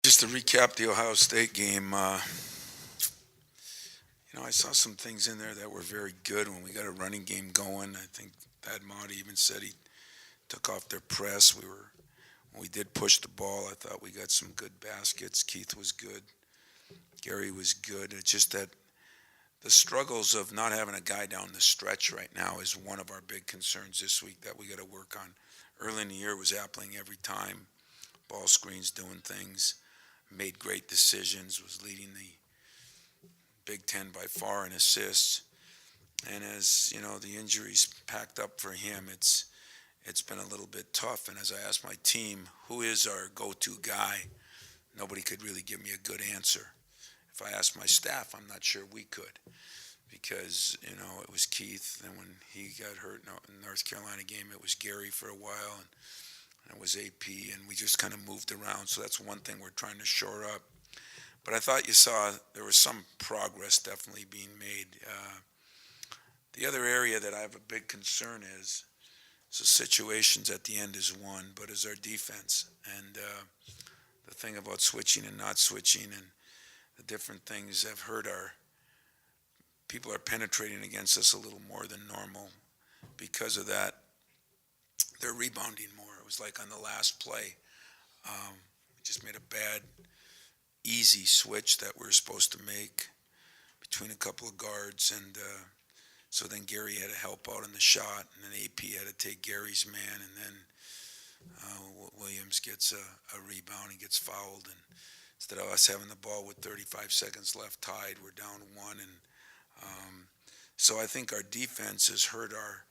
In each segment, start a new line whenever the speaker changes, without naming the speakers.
just to recap the Ohio State game, I saw some things in there that were very good when we got a running game going. I think Thad Matta even said he took off their press. When we did push the ball, I thought we got some good baskets. Keith was good. Gary was good. It's just that the struggles of not having a guy down the stretch right now is one of our big concerns this week that we got to work on. Early in the year was Appling every time, ball screens, doing things, made great decisions, was leading the Big Ten by far in assists. And as the injuries packed up for him, it's been a little bit tough. And as I asked my team, who is our go-to guy, nobody could really give me a good answer. If I asked my staff, I'm not sure we could, because it was Keith, and when he got hurt in the North Carolina game, it was Gary for a while, and it was AP, and we just kind of moved around. So that's one thing we're trying to shore up. But I thought you saw there was some progress definitely being made. The other area that I have a big concern is, so situations at the end is one, but is our defense. And the thing about switching and not switching and the different things have hurt people are penetrating against us a little more than normal. Because of that, they're rebounding more. It was like on the last play, we just made a bad, easy switch that we were supposed to make between a couple of guards, and so then Gary had to help out in the shot, and then AP had to take Gary's man, and then Williams gets a rebound and gets fouled, and instead of us having the ball with 35 seconds left tied, we're down one, and so I think our defense has hurt our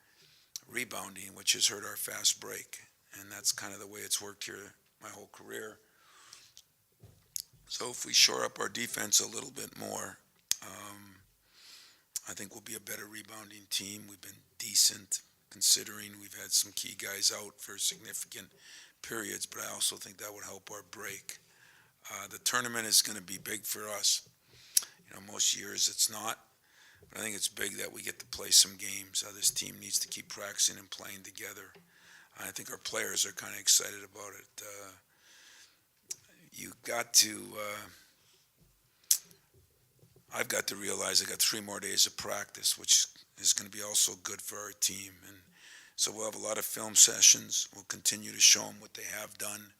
rebounding, which has hurt our fast break, and that's kind of the way it's worked here my whole career. So if we shore up our defense a little bit more, I think we'll be a better rebounding team. We've been decent considering we've had some key guys out for significant periods, but I also think that would help our break. The tournament is going to be big for us. Most years it's not, but I think it's big that we get to play some games. This team needs to keep practicing and playing together. I think our players are kind of excited about it. I've got to realize I got 3 more days of practice, which is going to be also good for our team. And so we'll have a lot of film sessions. We'll continue to show them what they have done,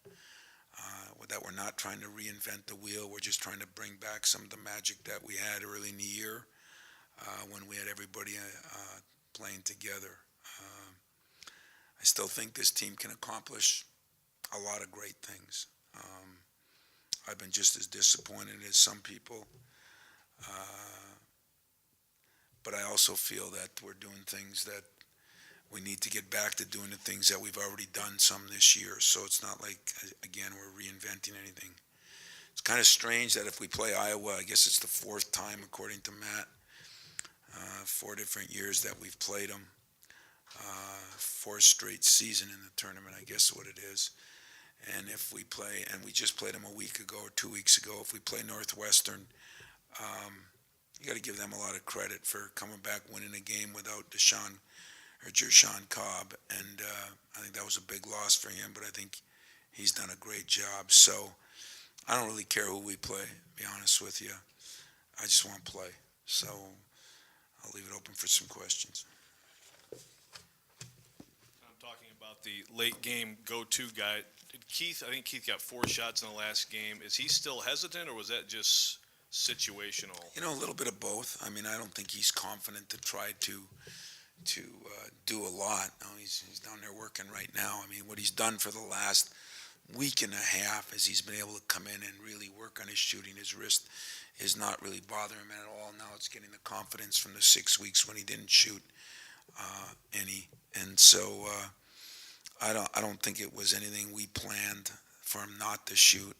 that we're not trying to reinvent the wheel. We're just trying to bring back some of the magic that we had early in the year when we had everybody playing together. I still think this team can accomplish a lot of great things. I've been just as disappointed as some people. But I also feel that we're doing things that we need to get back to doing the things that we've already done some this year. So it's not like, again, we're reinventing anything. It's kind of strange that if we play Iowa, I guess it's the 4th time, according to Matt, 4 different years that we've played them. 4th straight season in the tournament, I guess what it is. And if we play, and we just played them a week ago or 2 weeks ago, if we play Northwestern, you got to give them a lot of credit for coming back, winning a game without Jershawn Cobb, and I think that was a big loss for him, but I think he's done a great job. So I don't really care who we play, to be honest with you. I just want to play. So I'll leave it open for some questions.
I'm talking about the late game go-to guy. I think Keith got 4 shots in the last game. Is he still hesitant, or was that just situational?
A little bit of both. I mean, I don't think he's confident to try to do a lot. No, he's down there working right now. I mean, what he's done for the last week and a half is he's been able to come in and really work on his shooting. His wrist is not really bothering him at all. Now it's getting the confidence from the 6 weeks when he didn't shoot any. And so I don't think it was anything we planned for him not to shoot.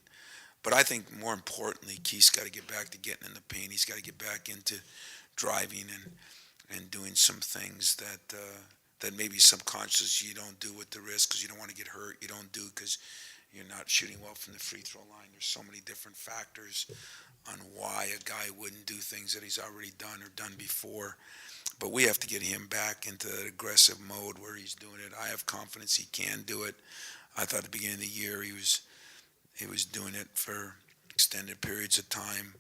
But I think more importantly, Keith's got to get back to getting in the paint. He's got to get back into driving and doing some things that maybe subconsciously you don't do with the wrist because you don't want to get hurt. You don't do because you're not shooting well from the free throw line. There's so many different factors on why a guy wouldn't do things that he's already done or done before. But we have to get him back into that aggressive mode where he's doing it. I have confidence he can do it. I thought at the beginning of the year he was doing it for extended periods of time,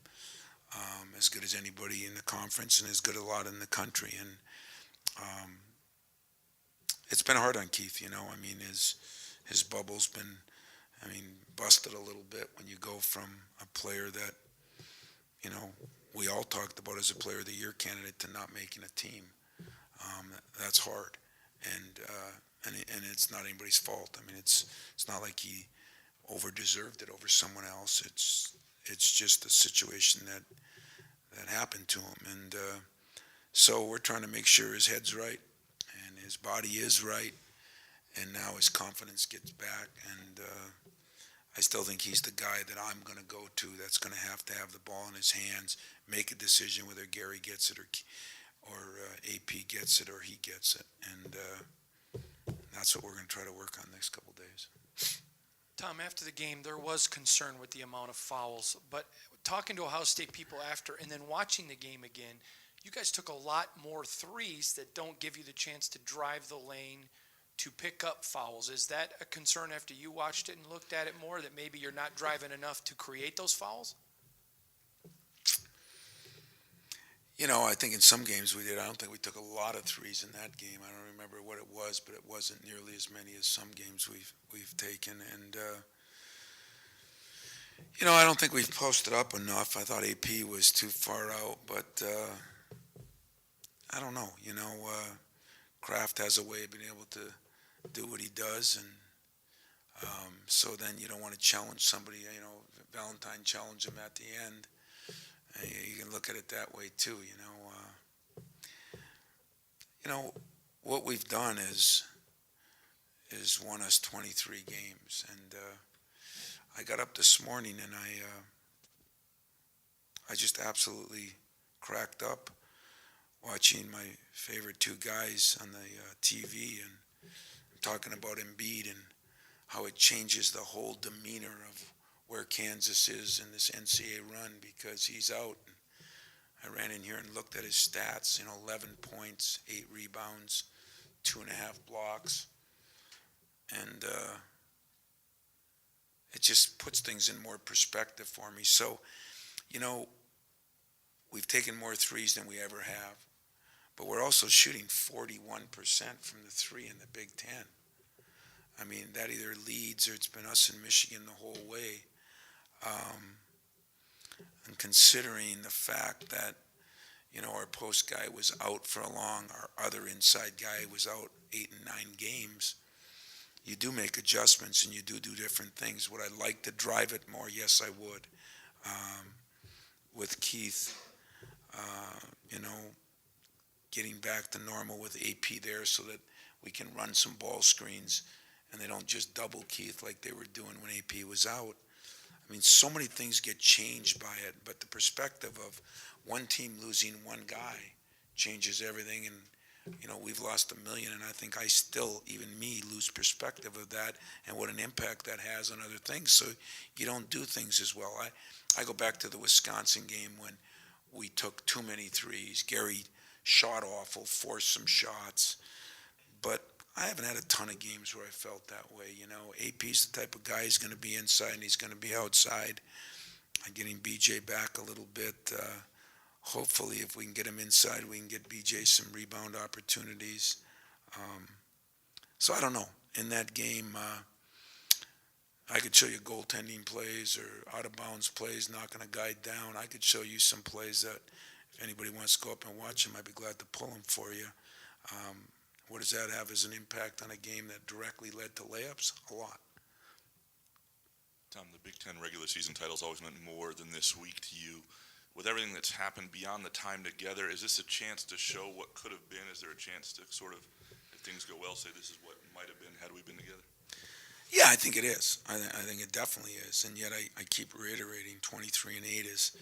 as good as anybody in the conference and as good a lot in the country. And um, it's been hard on Keith. I mean, his bubble's been, busted a little bit when you go from a player that you know we all talked about as a Player of the Year candidate to not making a team. That's hard, and it's not anybody's fault. I mean, it's not like he over deserved it over someone else. It's just a situation that happened to him, and so we're trying to make sure his head's right and his body is right, and now his confidence gets back. And I still think he's the guy that I'm going to go to. That's going to have the ball in his hands, make a decision whether Gary gets it or AP gets it or he gets it, and that's what we're going to try to work on next couple days.
Tom, after the game, there was concern with the amount of fouls, but talking to Ohio State people after and then watching the game again, you guys took a lot more threes that don't give you the chance to drive the lane to pick up fouls. Is that a concern after you watched it and looked at it more, that maybe you're not driving enough to create those fouls?
I think in some games we did. I don't think we took a lot of threes in that game. I don't remember what it was, but it wasn't nearly as many as some games we've taken. And I don't think we've posted up enough. I thought AP was too far out, but I don't know. Kraft has a way of being able to do what he does, and so then you don't want to challenge somebody. Valentine challenged him at the end. You can look at it that way too. What we've done is won us 23 games, and I got up this morning and I just absolutely cracked up watching my favorite two guys on the TV and talking about Embiid and how it changes the whole demeanor of where Kansas is in this NCAA run because he's out. I ran in here and looked at his stats, 11 points, 8 rebounds, 2.5 blocks. And it just puts things in more perspective for me. So, we've taken more threes than we ever have, but we're also shooting 41% from the three in the Big Ten. I mean, that either leads or it's been us in Michigan the whole way. And considering the fact that, our post guy was out for our other inside guy was out 8 and 9 games, you do make adjustments and you do different things. Would I like to drive it more? Yes, I would. With Keith, getting back to normal with AP there so that we can run some ball screens and they don't just double Keith like they were doing when AP was out. I mean, so many things get changed by it, but the perspective of one team losing one guy changes everything. And, we've lost 1 million, and I think I still, even me, lose perspective of that and what an impact that has on other things. So you don't do things as well. I go back to the Wisconsin game when we took too many threes. Gary shot awful, forced some shots, but I haven't had a ton of games where I felt that way. AP's the type of guy who's going to be inside and he's going to be outside. I'm getting BJ back a little bit. Hopefully, if we can get him inside, we can get BJ some rebound opportunities. So I don't know. In that game, I could show you goaltending plays or out-of-bounds plays, knocking a guy down. I could show you some plays that if anybody wants to go up and watch them, I'd be glad to pull them for you. What does that have as an impact on a game that directly led to layups? A lot.
Tom, the Big Ten regular season titles always meant more than this week to you. With everything that's happened beyond the time together, is this a chance to show what could have been? Is there a chance to sort of, if things go well, say this is what might have been had we been together?
Yeah, I think it is. I think it definitely is. And yet I keep reiterating 23-8 is,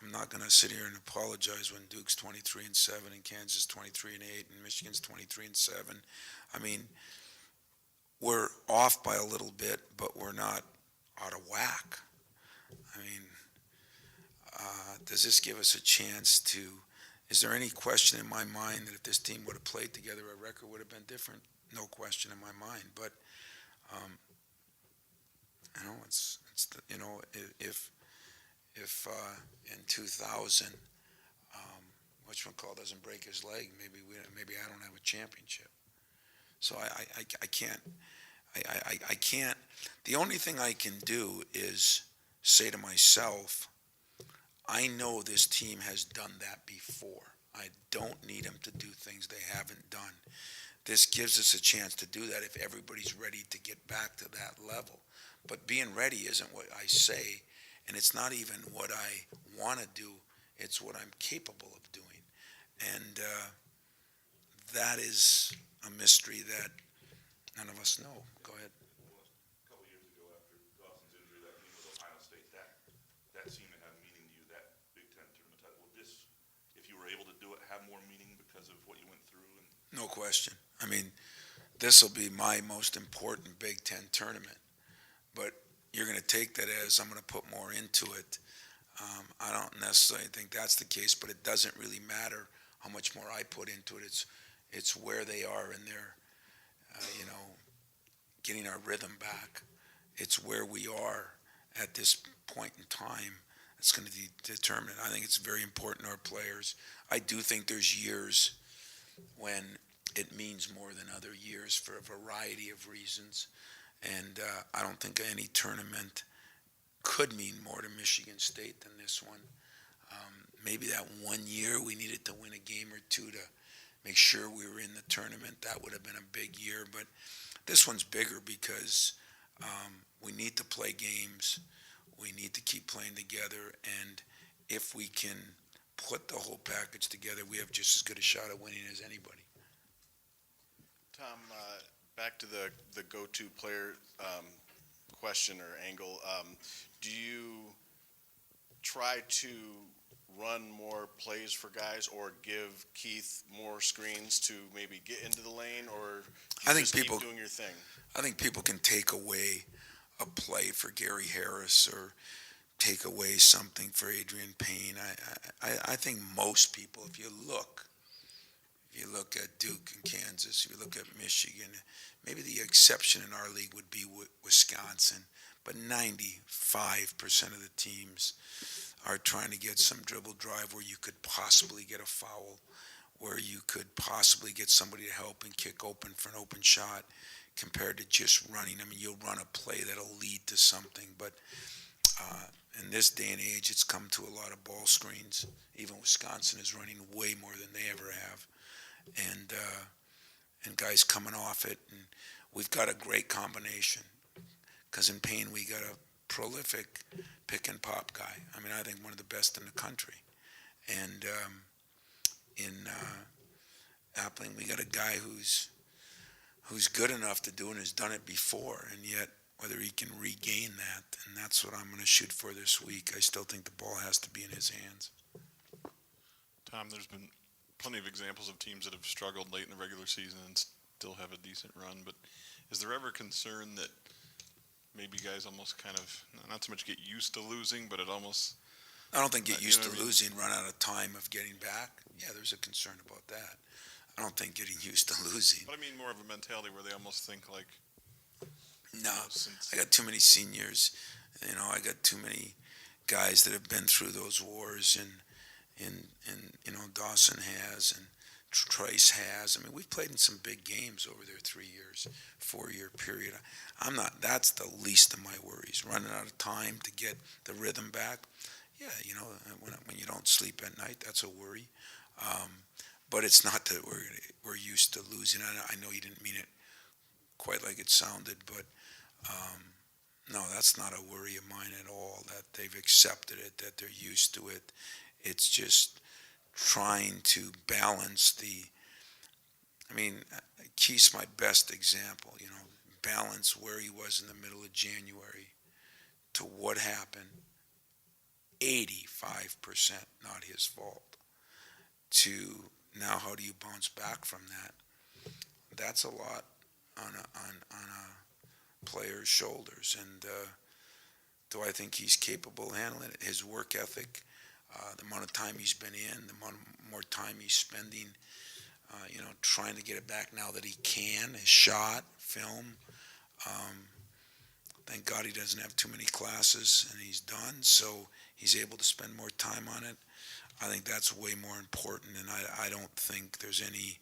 I'm not going to sit here and apologize when Duke's 23-7 and Kansas 23-8 and Michigan's 23-7. I mean, we're off by a little bit, but we're not out of whack. I mean, does this give us a chance to? Is there any question in my mind that if this team would have played together, our record would have been different? No question in my mind. But it's if in 2000, whatchamacallit doesn't break his leg, maybe I don't have a championship. So I can't. I can't. The only thing I can do is say to myself, I know this team has done that before. I don't need them to do things they haven't done. This gives us a chance to do that if everybody's ready to get back to that level. But being ready isn't what I say, and it's not even what I want to do. It's what I'm capable of doing. And that is a mystery that none of us know. Go ahead.
A couple years ago, after Dawson's injury, that game with Ohio State, that seemed to have meaning to you, that Big Ten tournament title. Will this, if you were able to do it, have more meaning because of what you went through?
No question. I mean, this will be my most important Big Ten tournament. But you're going to take that as I'm going to put more into it. I don't necessarily think that's the case, but it doesn't really matter how much more I put into it. It's where they are in their, getting our rhythm back. It's where we are at this point in time. It's going to be determined. I think it's very important to our players. I do think there's years when it means more than other years for a variety of reasons. And I don't think any tournament could mean more to Michigan State than this one. Maybe that one year we needed to win a game or two to make sure we were in the tournament. That would have been a big year. But this one's bigger because we need to play games. We need to keep playing together. And if we can put the whole package together, we have just as good a shot at winning as anybody.
Tom, back to the go-to player question or angle. Do you try to run more plays for guys or give Keith more screens to maybe get into the lane, or
I think
just
people
keep doing your thing?
I think people can take away a play for Gary Harris or take away something for Adrian Payne. I think most people, if you look at Duke and Kansas, if you look at Michigan, maybe the exception in our league would be Wisconsin, but 95% of the teams are trying to get some dribble drive where you could possibly get a foul, where you could possibly get somebody to help and kick open for an open shot compared to just running. I mean, you'll run a play that'll lead to something, but in this day and age, it's come to a lot of ball screens. Even Wisconsin is running way more than they ever have. And guys coming off it, and we've got a great combination. Because in Payne, we got a prolific pick and pop guy. I mean, I think one of the best in the country. And in Appling, we got a guy who's good enough to do and has done it before, and yet whether he can regain that, and that's what I'm going to shoot for this week. I still think the ball has to be in his hands.
Tom, there's been plenty of examples of teams that have struggled late in the regular season and still have a decent run, but is there ever concern that maybe guys almost kind of, not so much get used to losing, but it almost...
I don't think get used to
what I mean?
losing, run out of time of getting back. Yeah, there's a concern about that. I don't think getting used to losing.
But I mean more of a mentality where they almost think like...
No,
since
I got too many seniors. I got too many guys that have been through those wars, and Dawson has, and Trice has. I mean, we've played in some big games over their 3 years, 4-year period. That's the least of my worries. Running out of time to get the rhythm back. Yeah, when you don't sleep at night, that's a worry. But it's not that we're used to losing. I know you didn't mean it quite like it sounded, but no, that's not a worry of mine at all, that they've accepted it, that they're used to it. It's just trying to balance Keith's my best example, balance where he was in the middle of January to what happened, 85% not his fault, to now how do you bounce back from that? That's a lot on a player's shoulders, and do I think he's capable of handling it? His work ethic, the amount of time he's been in, the amount more time he's spending, trying to get it back now that he can, his shot, film. Thank God he doesn't have too many classes, and he's done, so he's able to spend more time on it. I think that's way more important, and I don't think there's any,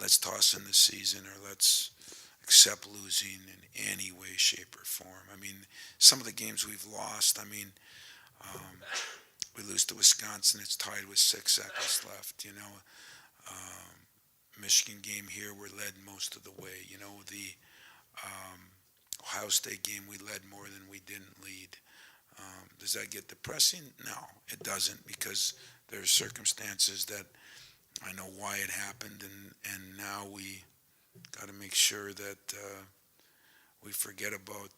let's toss in the season or let's accept losing in any way, shape, or form. I mean, some of the games we've lost, I mean, we lose to Wisconsin, it's tied with 6 seconds left, you know. Michigan game here, we're led most of the way, you know. The Ohio State game, we led more than we didn't lead. Does that get depressing? No, it doesn't, because there are circumstances that I know why it happened, and now we got to make sure that we forget about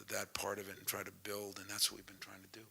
that part of it and try to build, and that's what we've been trying to do.